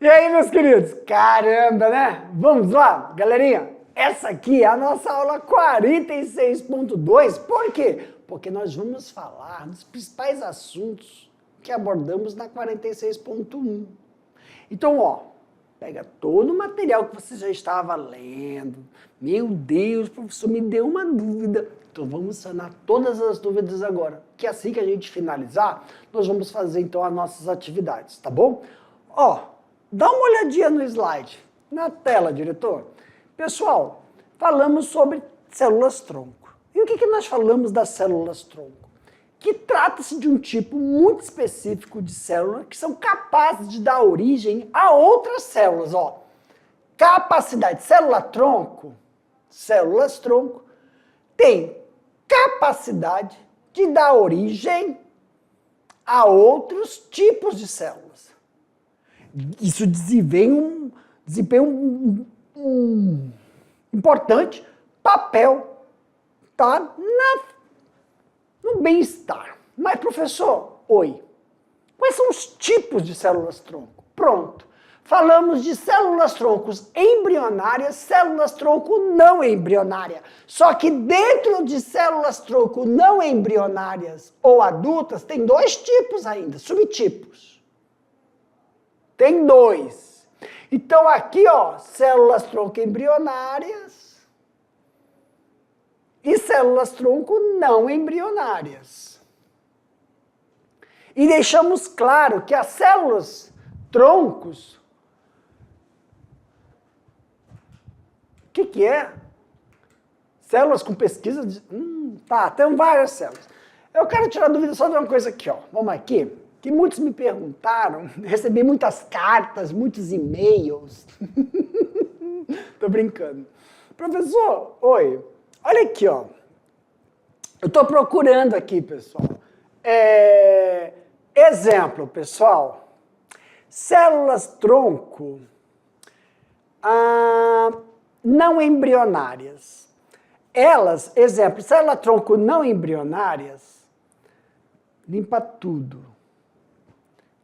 E aí, meus queridos? Caramba, né? Vamos lá, galerinha? Essa aqui é a nossa aula 46.2. Por quê? Porque nós vamos falar dos principais assuntos que abordamos na 46.1. Então, ó, pega todo o material que você já estava lendo. Meu Deus, professor, me deu uma dúvida. Então, vamos sanar todas as dúvidas agora. Que assim que a gente finalizar, nós vamos fazer, então, as nossas atividades, tá bom? Ó, dá uma olhadinha no slide, na tela, diretor. Pessoal, falamos sobre células-tronco. E o que nós falamos das células-tronco? Que trata-se de um tipo muito específico de célula que são capazes de dar origem a outras células. Ó, capacidade, célula-tronco, células-tronco, tem capacidade de dar origem a outros tipos de células. Isso desempenha um importante papel, tá, no bem-estar. Mas, professor, quais são os tipos de células-tronco? Pronto. Falamos de células-troncos embrionárias, células-tronco não embrionárias. Só que dentro de células-tronco não embrionárias ou adultas, tem dois tipos ainda, subtipos. Tem dois. Então aqui, ó, células-tronco embrionárias e células-tronco não embrionárias. E deixamos claro que as células-troncos, o que é? Células com pesquisa de... Tá, tem várias células. Eu quero tirar dúvida só de uma coisa aqui, ó. Vamos aqui. Que muitos me perguntaram, recebi muitas cartas, muitos e-mails. Tô brincando. Professor, olha aqui, ó. Eu tô procurando aqui, pessoal. Exemplo, pessoal. Células-tronco não embrionárias. Elas, exemplo, célula-tronco não embrionárias, limpa tudo.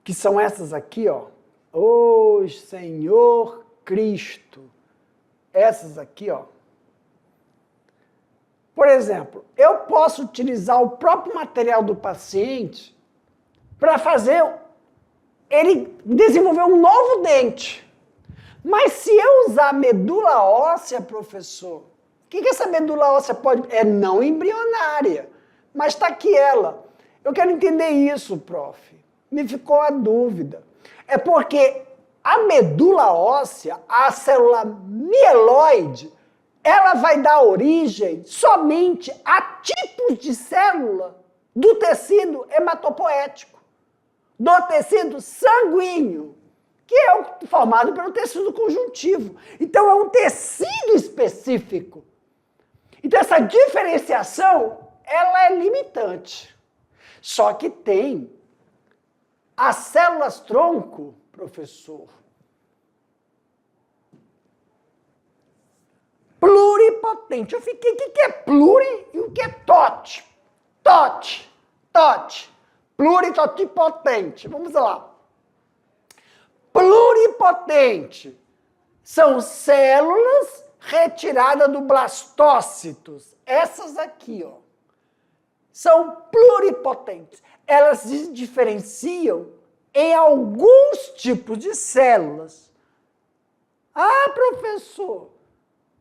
Que são essas aqui, ó. Ô Senhor Cristo. Essas aqui, ó. Por exemplo, eu posso utilizar o próprio material do paciente para fazer ele desenvolver um novo dente. Mas se eu usar medula óssea, professor, o que essa medula óssea pode... É não embrionária, mas está aqui ela. Eu quero entender isso, prof. Me ficou a dúvida. É porque a medula óssea, a célula mieloide, ela vai dar origem somente a tipos de célula do tecido hematopoético, do tecido sanguíneo, que é formado pelo tecido conjuntivo. Então, é um tecido específico. Então, essa diferenciação, ela é limitante. Só que tem as células-tronco, professor, pluripotente. Eu fiquei, o que é pluri e o que é tote? Tote. Pluritotipotente. Vamos lá. Pluripotente são células retiradas do blastócitos. Essas aqui, ó, são pluripotentes. Elas se diferenciam em alguns tipos de células. Ah, professor,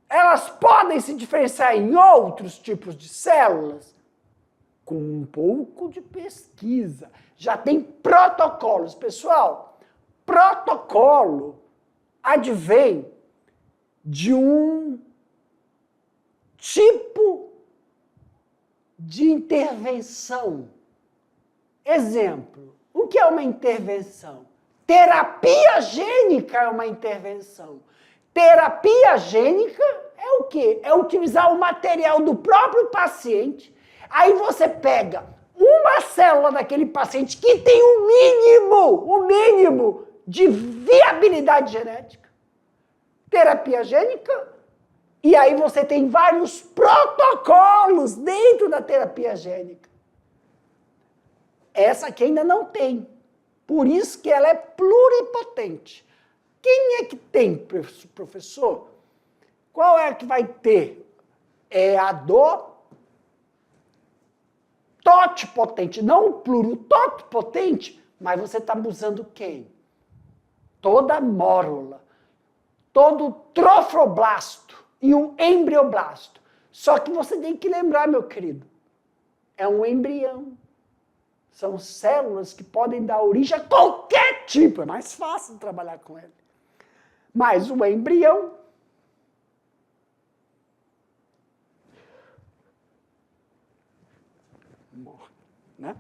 elas podem se diferenciar em outros tipos de células? Com um pouco de pesquisa. Já tem protocolos. Pessoal, protocolo advém de um tipo de intervenção. Exemplo, o que é uma intervenção? Terapia gênica é uma intervenção. Terapia gênica é o quê? É utilizar o material do próprio paciente. Aí você pega uma célula daquele paciente que tem o mínimo de viabilidade genética. Terapia gênica E aí você tem vários protocolos dentro da terapia gênica. Essa aqui ainda não tem. Por isso que ela é pluripotente. Quem é que tem, professor? Qual é que vai ter? É a do totipotente, não o pluro, totipotente, mas você está usando quem? Toda a mórula, todo o trofoblasto e o embrioblasto. Só que você tem que lembrar, meu querido, é um embrião. São células que podem dar origem a qualquer tipo, é mais fácil trabalhar com ele. Mas o embrião, né?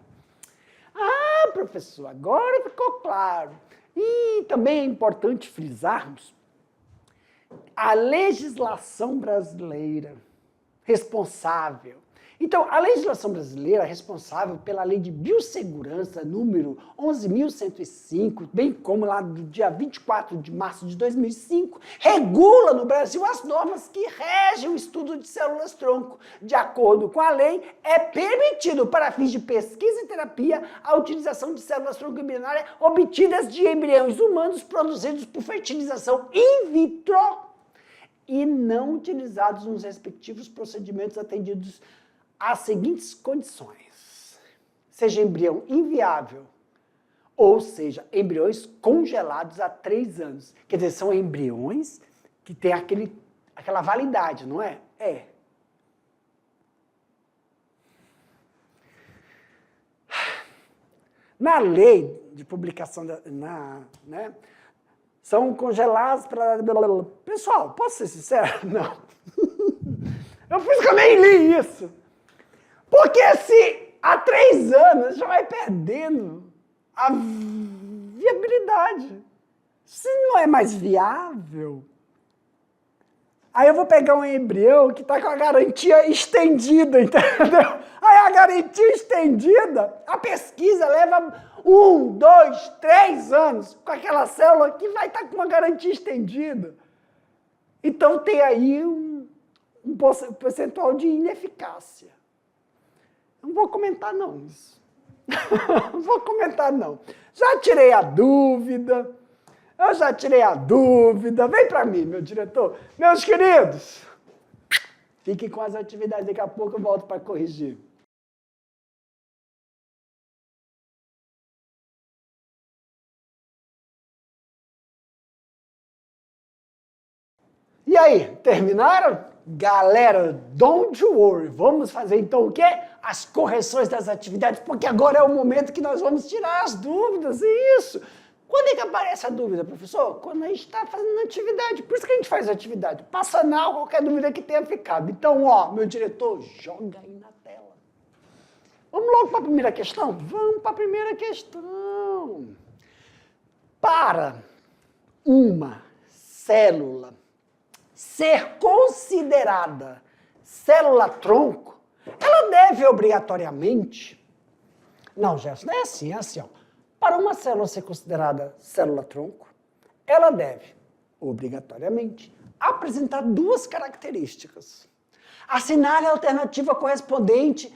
Ah, professor, agora ficou claro. E também é importante frisarmos a legislação brasileira responsável. Então, a legislação brasileira é responsável pela Lei de Biossegurança número 11.105, bem como lá do dia 24 de março de 2005, regula no Brasil as normas que regem o estudo de células-tronco. De acordo com a lei, é permitido para fins de pesquisa e terapia a utilização de células-tronco embrionárias obtidas de embriões humanos produzidos por fertilização in vitro e não utilizados nos respectivos procedimentos atendidos às seguintes condições: seja embrião inviável, ou seja, embriões congelados há 3 anos. Quer dizer, são embriões que têm aquela validade, não é? É. Na lei de publicação, né, são congelados para... Pessoal, posso ser sincero? Não. Eu fiz que eu nem li isso. Porque se há 3 anos já vai perdendo a viabilidade. Se não é mais viável, aí eu vou pegar um embrião que está com a garantia estendida, entendeu? Aí a garantia estendida, a pesquisa leva 1, 2, 3 anos com aquela célula que vai estar com uma garantia estendida. Então tem aí um percentual de ineficácia. Não vou comentar não isso. Não vou comentar não. Já tirei a dúvida. Eu já tirei a dúvida. Vem para mim, meu diretor. Meus queridos, fiquem com as atividades. Daqui a pouco eu volto para corrigir. E aí, terminaram? Galera, don't worry. Vamos fazer então o quê? As correções das atividades, porque agora é o momento que nós vamos tirar as dúvidas. Isso. Quando é que aparece a dúvida, professor? Quando a gente está fazendo atividade. Por isso que a gente faz atividade. Para sanar qualquer dúvida que tenha ficado. Então, ó, meu diretor, joga aí na tela. Vamos logo para a primeira questão? Vamos para a primeira questão. Para uma célula ser considerada célula-tronco, ela deve obrigatoriamente... Não, Gerson, não é assim, ó. Para uma célula ser considerada célula-tronco, ela deve, obrigatoriamente, apresentar 2 características. Assinale a alternativa correspondente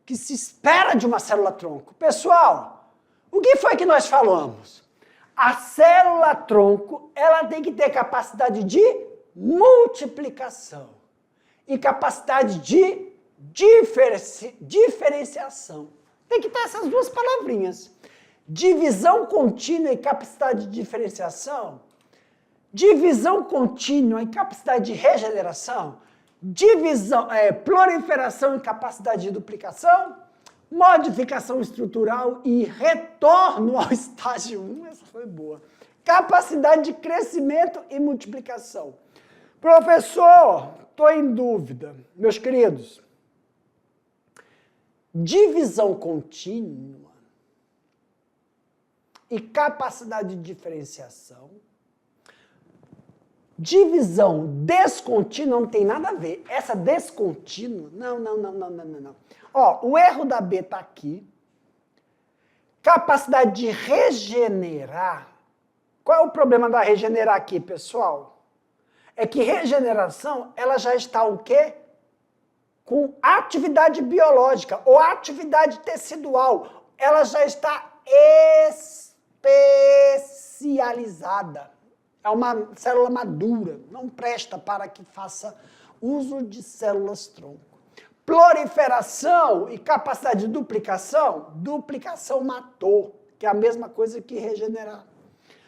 que se espera de uma célula-tronco. Pessoal, o que foi que nós falamos? A célula-tronco, ela tem que ter capacidade de multiplicação e capacidade de diferenciação. Tem que ter essas 2 palavrinhas. Divisão contínua e capacidade de diferenciação, divisão contínua e capacidade de regeneração, proliferação e capacidade de duplicação, modificação estrutural e retorno ao estágio 1, essa foi boa. Capacidade de crescimento e multiplicação. Professor, estou em dúvida. Meus queridos, divisão contínua e capacidade de diferenciação, divisão descontínua não tem nada a ver. Essa descontínua, não. Ó, o erro da B está aqui. Capacidade de regenerar. Qual é o problema da regenerar aqui, pessoal? é que regeneração, ela já está o quê? Com atividade biológica ou atividade tecidual. Ela já está especializada. É uma célula madura, não presta para que faça uso de células-tronco. Proliferação e capacidade de duplicação, duplicação matou, que é a mesma coisa que regenerar.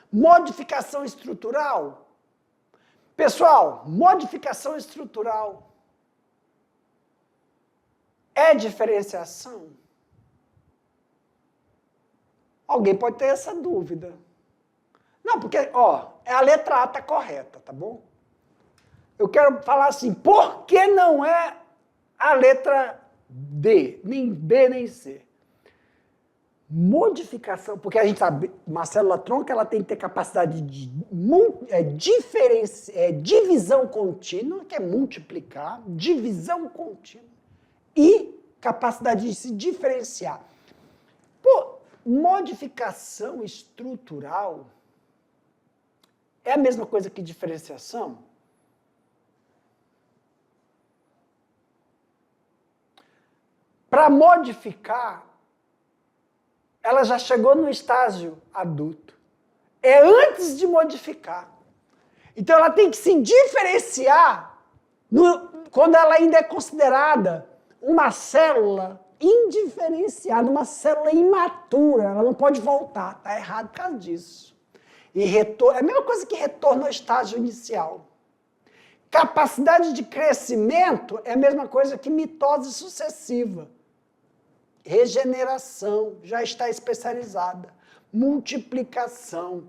Modificação estrutural. Pessoal, modificação estrutural é diferenciação? Alguém pode ter essa dúvida. Não, porque, ó, a letra A está correta, tá bom? Eu quero falar assim, por que não é a letra D, nem B, nem C? Modificação, porque a gente sabe, uma célula-tronco ela tem que ter capacidade de divisão contínua, que é multiplicar, divisão contínua, e capacidade de se diferenciar. Pô, modificação estrutural é a mesma coisa que diferenciação? Para modificar, ela já chegou no estágio adulto. É antes de modificar. Então ela tem que se diferenciar quando ela ainda é considerada uma célula indiferenciada, uma célula imatura. Ela não pode voltar, está errado por causa disso. E é a mesma coisa que retorno ao estágio inicial. Capacidade de crescimento é a mesma coisa que mitose sucessiva. Regeneração, já está especializada. Multiplicação.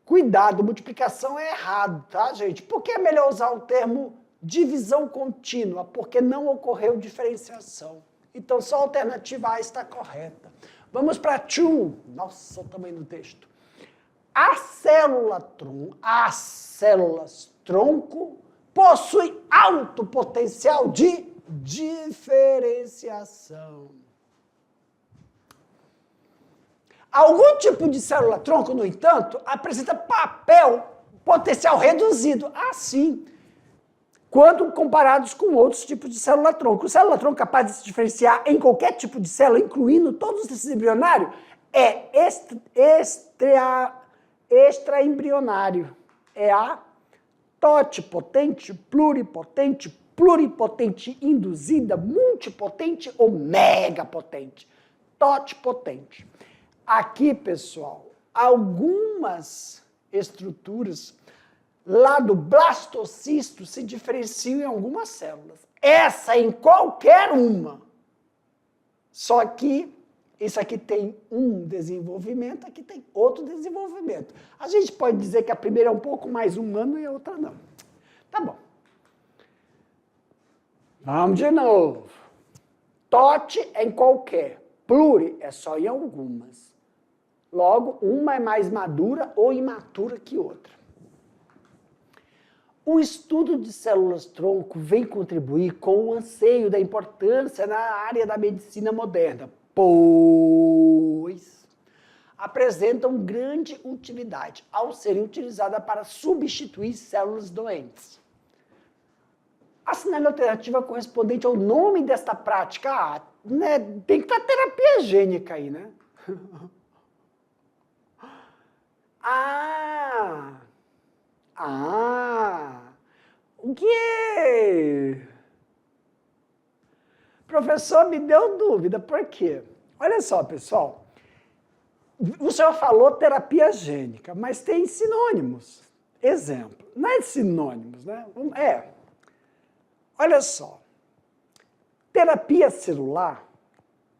Cuidado, multiplicação é errado, tá, gente? Por que é melhor usar o termo divisão contínua? Porque não ocorreu diferenciação. Então, só a alternativa A está correta. Vamos para 2. Nossa, o tamanho do texto. As células-tronco possuem alto potencial de diferenciação. Algum tipo de célula-tronco, no entanto, apresenta potencial reduzido. Assim, quando comparados com outros tipos de célula-tronco. O célula-tronco capaz de se diferenciar em qualquer tipo de célula, incluindo todos os tecidos embrionários, é extraembrionário. É a totipotente, pluripotente induzida, multipotente ou megapotente. Totipotente. Aqui, pessoal, algumas estruturas lá do blastocisto se diferenciam em algumas células. Essa em qualquer uma. Só que isso aqui tem um desenvolvimento, aqui tem outro desenvolvimento. A gente pode dizer que a primeira é um pouco mais humana e a outra não. Tá bom. Vamos de novo. TOT é em qualquer. Pluri é só em algumas. Logo, uma é mais madura ou imatura que outra. O estudo de células-tronco vem contribuir com o anseio da importância na área da medicina moderna, pois apresentam grande utilidade ao serem utilizadas para substituir células doentes. Assinale a alternativa correspondente ao nome desta prática. Né, tem que estar terapia gênica aí, né? O quê? Professor, me deu dúvida. Por quê? Olha só, pessoal. O senhor falou terapia gênica, mas tem sinônimos. Exemplo. Não é sinônimos, né? Olha só. Terapia celular,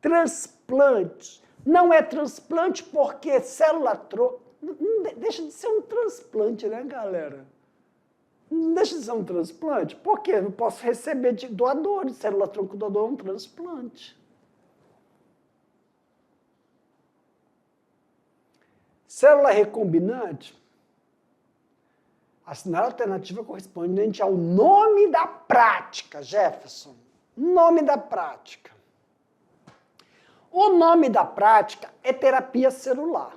transplante. Não é transplante porque célula-tronco... Não deixa de ser um transplante, né, galera? Não deixa de ser um transplante. Por quê? Eu posso receber de doadores. Célula-tronco doador é um transplante. Célula recombinante. Assinale a alternativa correspondente ao nome da prática, Jefferson. Nome da prática. O nome da prática é terapia celular.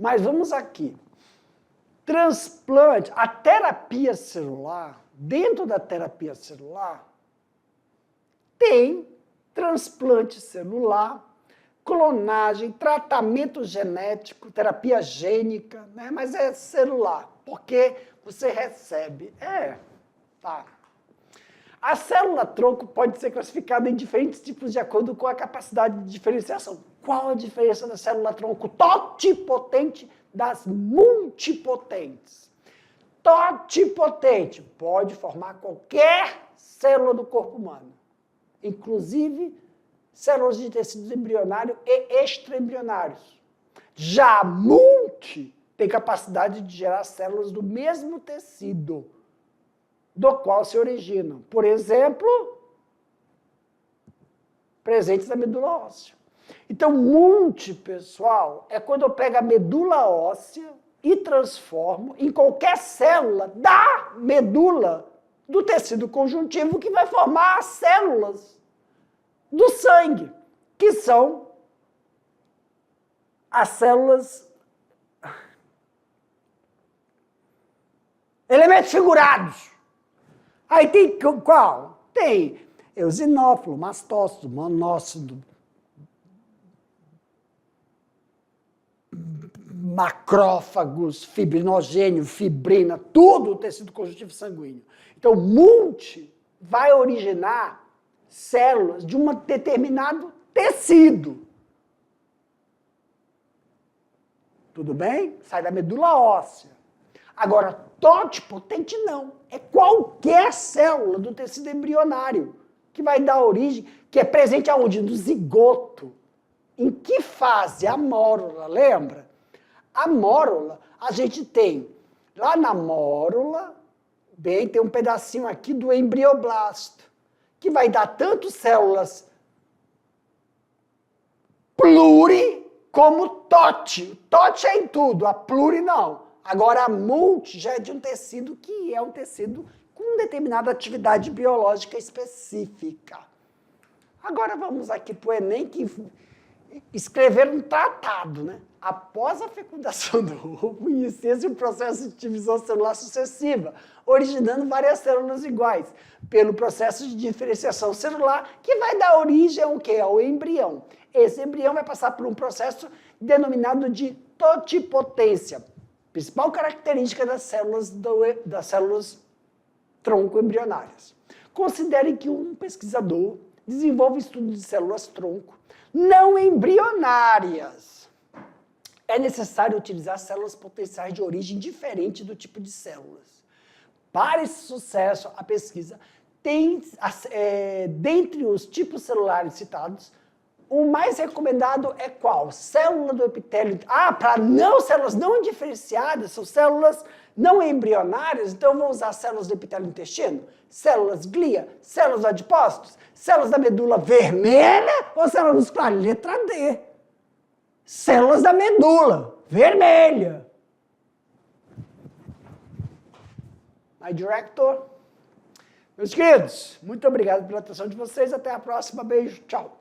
Mas vamos aqui. transplante, a terapia celular, dentro da terapia celular, tem transplante celular, clonagem, tratamento genético, terapia gênica, né? Mas é celular, porque você recebe. Tá. A célula-tronco pode ser classificada em diferentes tipos de acordo com a capacidade de diferenciação. Qual a diferença da célula-tronco totipotente das multipotentes? Totipotente pode formar qualquer célula do corpo humano, inclusive células de tecidos embrionário e extraembrionários. Já multi tem capacidade de gerar células do mesmo tecido do qual se originam. Por exemplo, presentes na medula óssea. Então, multi, pessoal, é quando eu pego a medula óssea e transformo em qualquer célula da medula do tecido conjuntivo que vai formar as células do sangue, que são as células elementos figurados. Aí tem qual? Tem eosinófilo, mastócito, monócito, macrófagos, fibrinogênio, fibrina, tudo o tecido conjuntivo sanguíneo. Então, multi vai originar células de um determinado tecido. Tudo bem? Sai da medula óssea. Agora, totipotente não. É qualquer célula do tecido embrionário que vai dar origem, que é presente aonde? No zigoto. Em que fase? A mórula, lembra? A mórula, a gente tem, lá na mórula, bem, tem um pedacinho aqui do embrioblasto, que vai dar tanto células pluri como tote. Tote é em tudo, a pluri não. Agora, a multi já é de um tecido que é um tecido com determinada atividade biológica específica. Agora vamos aqui para o Enem, que escrever um tratado, né? Após a fecundação do ovo, inicia-se um processo de divisão celular sucessiva, originando várias células iguais, pelo processo de diferenciação celular, que vai dar origem ao quê? Ao embrião. Esse embrião vai passar por um processo denominado de totipotência, principal característica das células tronco embrionárias. Considerem que um pesquisador desenvolve estudo de células tronco não embrionárias. É necessário utilizar células potenciais de origem diferente do tipo de células. Para esse sucesso, a pesquisa tem, dentre os tipos celulares citados, o mais recomendado é qual? Célula do epitélio. Para células não diferenciadas, são células não embrionárias, então vou usar células do epitélio do intestino, células glia, células adipócitos, células da medula vermelha ou células musculares? Letra D. Células da medula vermelha. My director. Meus queridos, muito obrigado pela atenção de vocês. Até a próxima. Beijo. Tchau.